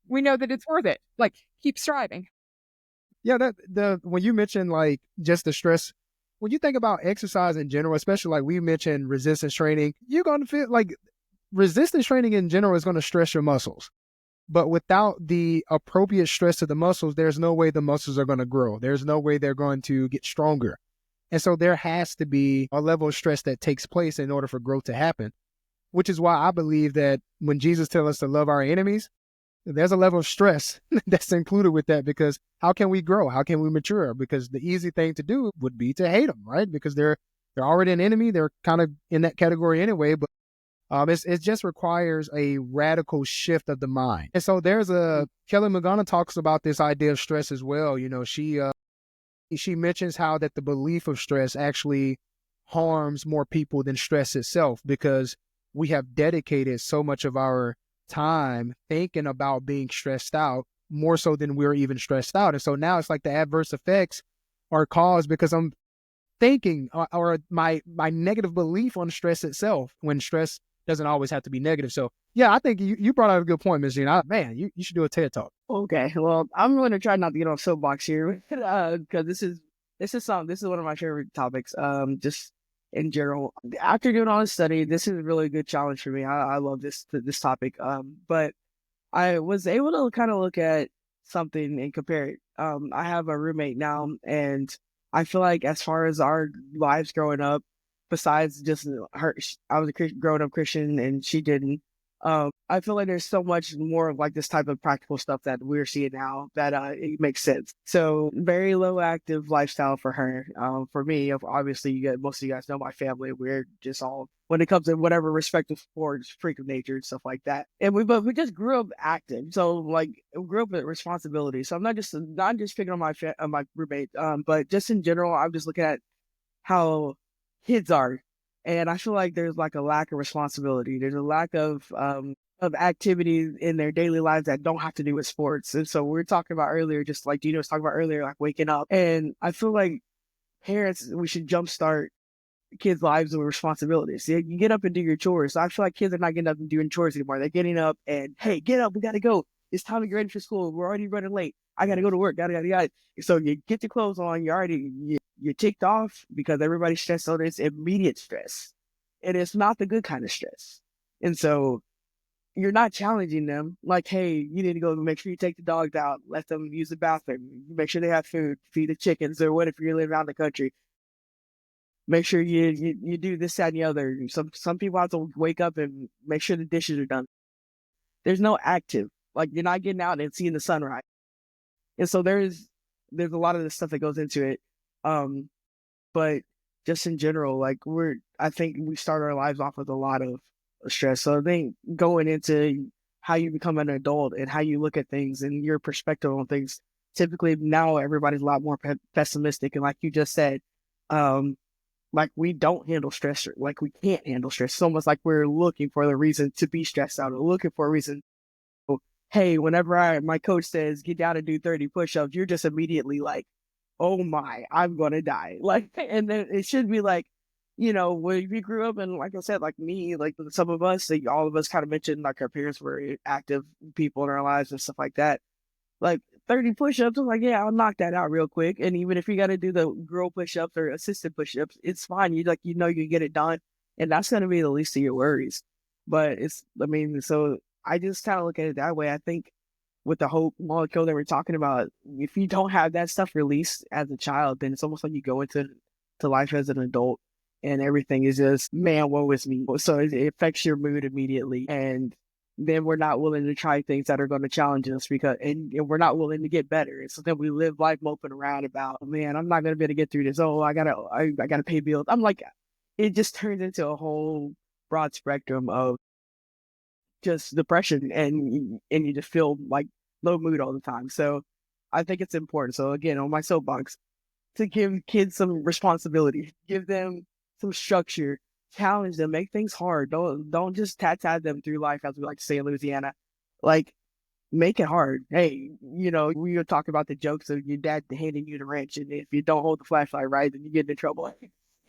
Speaker 4: we know that it's worth it. Like, keep striving.
Speaker 1: Yeah, when you mentioned like just the stress, when you think about exercise in general, especially like we mentioned resistance training, you're going to feel like resistance training in general is going to stress your muscles. But without the appropriate stress to the muscles, there's no way the muscles are going to grow. There's no way they're going to get stronger. And so there has to be a level of stress that takes place in order for growth to happen, which is why I believe that when Jesus tells us to love our enemies, there's a level of stress that's included with that, because how can we grow? How can we mature? Because the easy thing to do would be to hate them, right? Because they're already an enemy. They're kind of in that category anyway, but it just requires a radical shift of the mind. And so Kelly Magana talks about this idea of stress as well. She mentions how that the belief of stress actually harms more people than stress itself, because we have dedicated so much of our time thinking about being stressed out, more so than we're even stressed out. And so now it's like the adverse effects are caused because I'm thinking or my negative belief on stress itself, when stress doesn't always have to be negative. So yeah, I think you brought out a good point, Ms. Jean. Man, you should do a TED Talk.
Speaker 2: Okay, well, I'm going to try not to get off soapbox here, because this is one of my favorite topics. Just in general, after doing all this study, this is a really good challenge for me. I love this topic. But I was able to kind of look at something and compare it. I have a roommate now, and I feel like as far as our lives growing up, besides just her, I was a growing up Christian and she didn't. I feel like there's so much more of like this type of practical stuff that we're seeing now that it makes sense. So very low active lifestyle for her. For me, obviously, most of you guys know my family. We're just all, when it comes to whatever respective sports, freak of nature and stuff like that. And we just grew up active. So like we grew up with responsibility. So I'm not just picking on my roommate, but just in general, I'm just looking at how kids are. And I feel like there's like a lack of responsibility. There's a lack of activity in their daily lives that don't have to do with sports. And so we were talking about earlier, just like Gino was talking about earlier, like waking up. And I feel like parents, we should jumpstart kids' lives with responsibilities. You get up and do your chores. So I feel like kids are not getting up and doing chores anymore. They're getting up and, hey, get up, we gotta go. It's time to get ready for school. We're already running late. I gotta go to work. Yada. So you get your clothes on. You're ticked off because everybody's stressed. So there's immediate stress, and it's not the good kind of stress. And so you're not challenging them. Like, hey, you need to go make sure you take the dogs out, let them use the bathroom, make sure they have food, feed the chickens, or what if you're living out in the country. Make sure you do this, that, and the other. Some people have to wake up and make sure the dishes are done. There's no active. Like, you're not getting out and seeing the sunrise. And so there's a lot of the stuff that goes into it. But just in general, like I think we start our lives off with a lot of stress. So I think going into how you become an adult and how you look at things and your perspective on things, typically now everybody's a lot more pessimistic. And like you just said, like we don't handle stress, like we can't handle stress. It's almost like we're looking for the reason to be stressed out or looking for a reason. Hey, whenever my coach says get down and do 30 push-ups, you're just immediately like, oh my, I'm gonna die. Like, and then it should be like, when we grew up, and like I said, like me, like some of us, like all of us kind of mentioned like our parents were active people in our lives and stuff like that. Like 30 push-ups, I'm like, yeah, I'll knock that out real quick. And even if you got to do the girl push-ups or assisted push-ups, it's fine. You you get it done, and that's gonna be the least of your worries. But so I just kind of look at it that way. I think with the hope molecule that we're talking about, if you don't have that stuff released as a child, then it's almost like you go into life as an adult and everything is just, man, woe is me. So it affects your mood immediately. And then we're not willing to try things that are going to challenge us and we're not willing to get better. And so then we live life moping around about, man, I'm not going to be able to get through this. Oh, I gotta pay bills. I'm like, it just turns into a whole broad spectrum of just depression and you just feel like low mood all the time. So I think it's important. So again, on my soapbox, to give kids some responsibility, give them some structure, challenge them, make things hard. Don't just tat them through life, as we like to say in Louisiana. Like, make it hard. Hey, we were talking about the jokes of your dad handing you the wrench, and if you don't hold the flashlight right, then you get into trouble.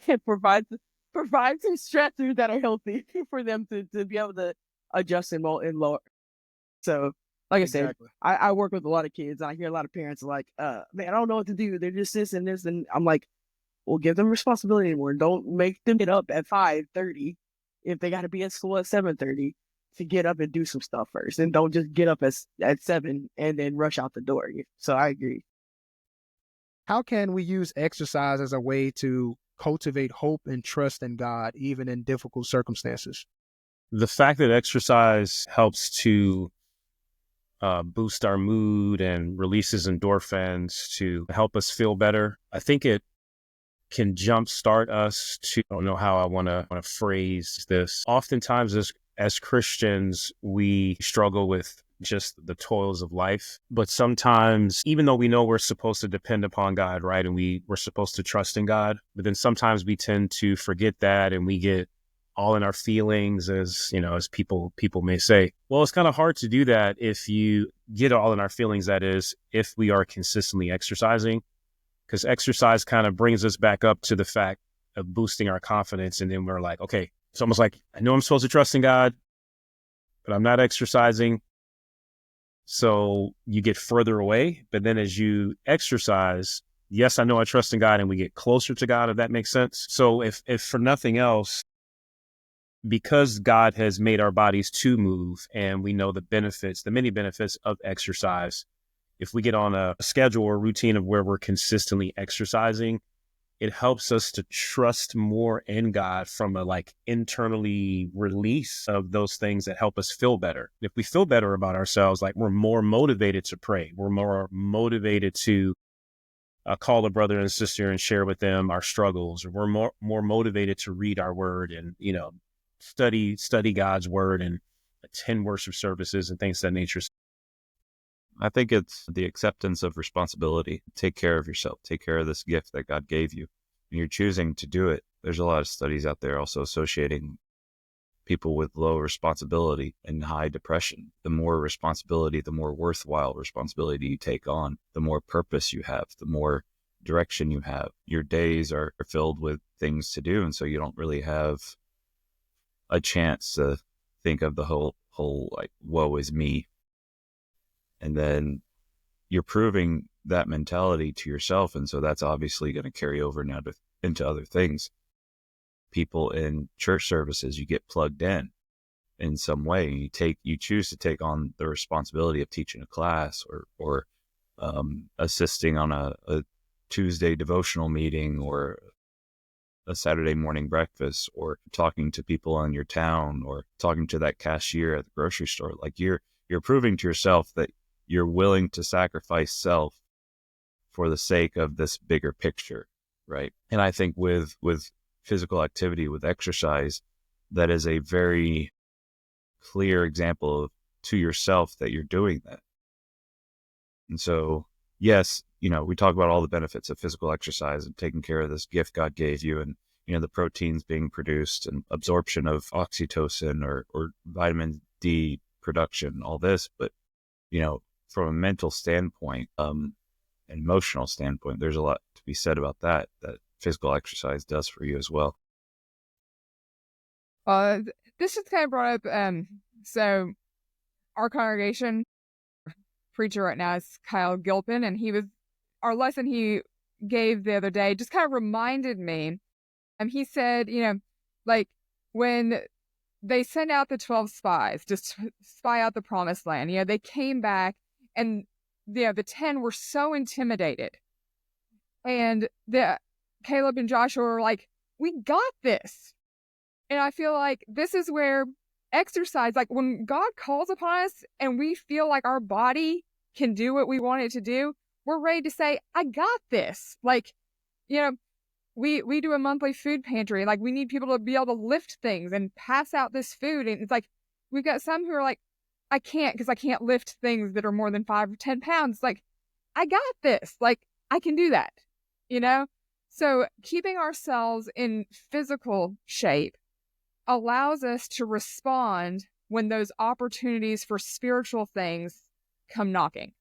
Speaker 2: It provides some stressors that are healthy for them to be able to adjust and lower. So, like I said, I work with a lot of kids, and I hear a lot of parents like, man, I don't know what to do. They're just this and this. And I'm like, well, give them responsibility anymore. Don't make them get up at 5:30 if they got to be at school at 7:30 to get up and do some stuff first. And don't just get up at 7 and then rush out the door. So I agree.
Speaker 1: How can we use exercise as a way to cultivate hope and trust in God, even in difficult circumstances?
Speaker 3: The fact that exercise helps to boost our mood and releases endorphins to help us feel better, I think it can jumpstart us to, I don't know how I want to phrase this. Oftentimes as Christians, we struggle with just the toils of life. But sometimes, even though we know we're supposed to depend upon God, right? And we're supposed to trust in God, but then sometimes we tend to forget that and we get all in our feelings, as people may say. Well, it's kind of hard to do that if you get all in our feelings, that is, if we are consistently exercising, because exercise kind of brings us back up to the fact of boosting our confidence. And then we're like, okay, it's almost like, I know I'm supposed to trust in God, but I'm not exercising. So you get further away. But then as you exercise, yes, I know I trust in God, and we get closer to God, if that makes sense. So if for nothing else, because God has made our bodies to move, and we know the many benefits of exercise, if we get on a schedule or routine of where we're consistently exercising, it helps us to trust more in God from a like internally release of those things that help us feel better. If we feel better about ourselves, like we're more motivated to pray. We're more motivated to call a brother and sister and share with them our struggles. Or we're more motivated to read our word and, you know, study God's word and attend worship services and things of that nature.
Speaker 5: I think it's the acceptance of responsibility. Take care of yourself. Take care of this gift that God gave you. And you're choosing to do it. There's a lot of studies out there also associating people with low responsibility and high depression. The more responsibility, the more worthwhile responsibility you take on, the more purpose you have, the more direction you have. Your days are filled with things to do. And so you don't really have a chance to think of the whole like, woe is me. And then you're proving that mentality to yourself. And so that's obviously going to carry over now into other things. People in church services, you get plugged in some way. You choose to take on the responsibility of teaching a class or assisting on a Tuesday devotional meeting or a Saturday morning breakfast or talking to people in your town or talking to that cashier at the grocery store. Like you're proving to yourself that you're willing to sacrifice self for the sake of this bigger picture, right? And I think with physical activity, with exercise, that is a very clear example to yourself that you're doing that. And so, yes, you know, we talk about all the benefits of physical exercise and taking care of this gift God gave you and, you know, the proteins being produced and absorption of oxytocin or vitamin D production, all this. But, you know, from a mental standpoint, an emotional standpoint, there's a lot to be said about that physical exercise does for you as well.
Speaker 4: This just kind of brought up, so our congregation preacher right now is Kyle Gilpin, and our lesson he gave the other day just kind of reminded me, he said, you know, like when they sent out the 12 spies to spy out the promised land, you know, they came back and, you know, the 10 were so intimidated. And Caleb and Joshua were like, we got this. And I feel like this is where exercise, like when God calls upon us and we feel like our body can do what we want it to do, we're ready to say, I got this. Like, you know, we do a monthly food pantry. Like we need people to be able to lift things and pass out this food. And it's like, we've got some who are like, I can't because I can't lift things that are more than 5 or 10 pounds. Like, I got this. Like, I can do that, you know? So keeping ourselves in physical shape allows us to respond when those opportunities for spiritual things come knocking.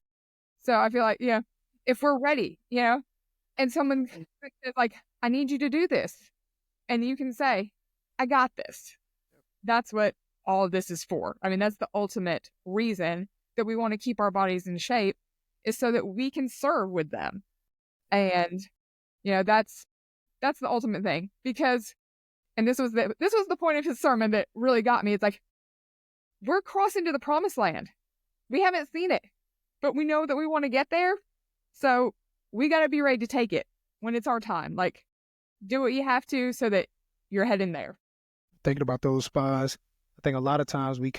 Speaker 4: So I feel like, you know, if we're ready, you know, and someone is like, I need you to do this. And you can say, I got this. That's what all of this is for. I mean, that's the ultimate reason that we want to keep our bodies in shape is so that we can serve with them. And, you know, that's the ultimate thing because, and this was the point of his sermon that really got me. It's like, we're crossing to the promised land. We haven't seen it, but we know that we want to get there. So we got to be ready to take it when it's our time. Like, do what you have to so that you're heading there.
Speaker 1: Thinking about those spies, I think a lot of times we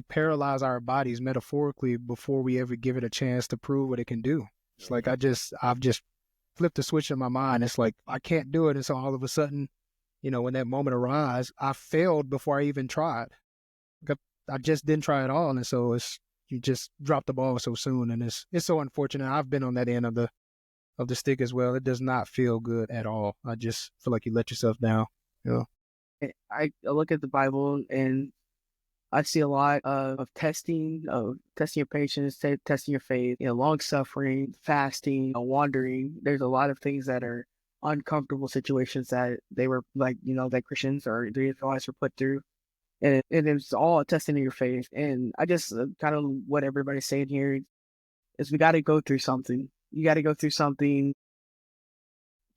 Speaker 1: paralyze our bodies metaphorically before we ever give it a chance to prove what it can do. It's like I've just flipped the switch in my mind. It's like I can't do it, and so all of a sudden, you know, when that moment arrives, I failed before I even tried. I just didn't try at all, and so you just drop the ball so soon, and it's so unfortunate. I've been on that end of the stick as well. It does not feel good at all. I just feel like you let yourself down. You know?
Speaker 2: I look at the Bible and I see a lot of testing your patience, testing your faith, you know, long suffering, fasting, wandering. There's a lot of things that are uncomfortable situations that they were like, you know, that Christians or the Israelites were put through. And it's all a testing of your faith. And I just kind of what everybody's saying here is we got to go through something. You got to go through something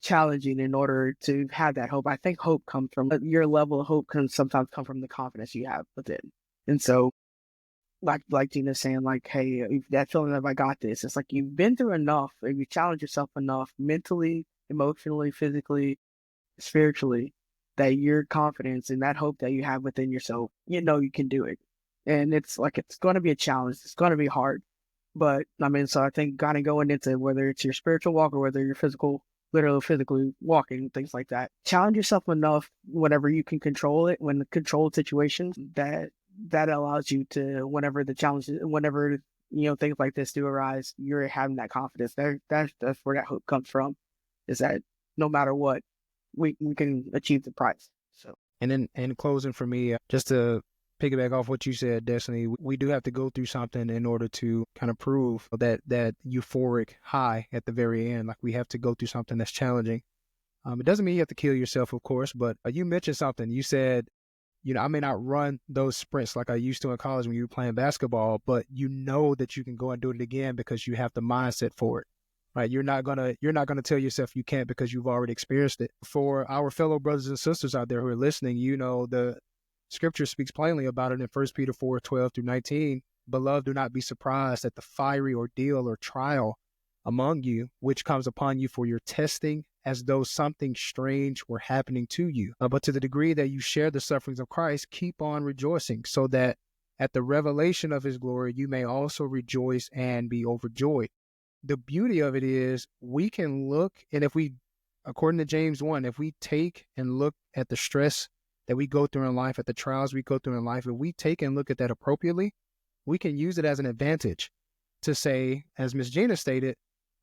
Speaker 2: challenging in order to have that hope. I think hope comes from your level of hope can sometimes come from the confidence you have within. And so, like Gina's saying, like, hey, that feeling of I got this. It's like you've been through enough, or you challenge yourself enough mentally, emotionally, physically, spiritually, that your confidence and that hope that you have within yourself, you know you can do it. And it's going to be a challenge. It's going to be hard. But I mean, so I think kind of going into whether it's your spiritual walk or whether you're literally physically walking, things like that, challenge yourself enough whenever you can control it, when the controlled situations that allows you to, whenever the challenges, whenever, things like this do arise, you're having that confidence. That's where that hope comes from, is that no matter what, we can achieve the prize. So,
Speaker 1: and then in closing for me, just to piggyback off what you said, Destyni, we do have to go through something in order to kind of prove that euphoric high at the very end. Like, we have to go through something that's challenging. It doesn't mean you have to kill yourself, of course, but you mentioned something. You said, I may not run those sprints like I used to in college when you were playing basketball, but you know that you can go and do it again because you have the mindset for it. Right? You're not gonna tell yourself you can't because you've already experienced it. For our fellow brothers and sisters out there who are listening, the Scripture speaks plainly about it in 1 Peter 4:12-19. Beloved, do not be surprised at the fiery ordeal or trial among you, which comes upon you for your testing, as though something strange were happening to you. But to the degree that you share the sufferings of Christ, keep on rejoicing, so that at the revelation of his glory, you may also rejoice and be overjoyed. The beauty of it is we can look, and if we, according to James 1, if we take and look at the stress that we go through in life, at the trials we go through in life, if we take and look at that appropriately, we can use it as an advantage to say, as Ms. Gina stated,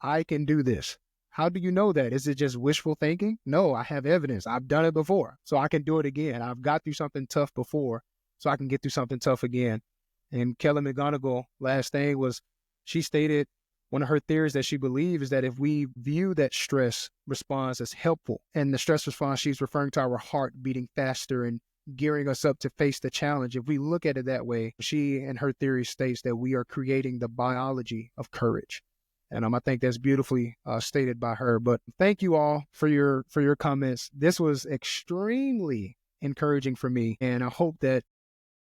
Speaker 1: I can do this. How do you know that? Is it just wishful thinking? No, I have evidence. I've done it before, so I can do it again. I've got through something tough before, so I can get through something tough again. And Kelly McGonigal, last thing was, she stated one of her theories that she believes is that if we view that stress response as helpful, and the stress response, she's referring to our heart beating faster and gearing us up to face the challenge. If we look at it that way, she and her theory states that we are creating the biology of courage. And I think that's beautifully stated by her. But thank you all for your comments. This was extremely encouraging for me, and I hope that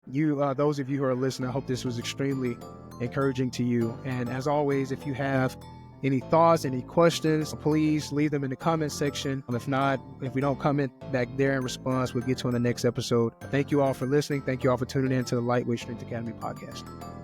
Speaker 1: you, those of you who are listening, I hope this was extremely encouraging to you. And as always, if you have any thoughts, any questions, please leave them in the comment section. If not, if we don't comment back there in response, we'll get to on the next episode. Thank you all for listening. Thank you all for tuning in to the Lightweight Strength Academy podcast.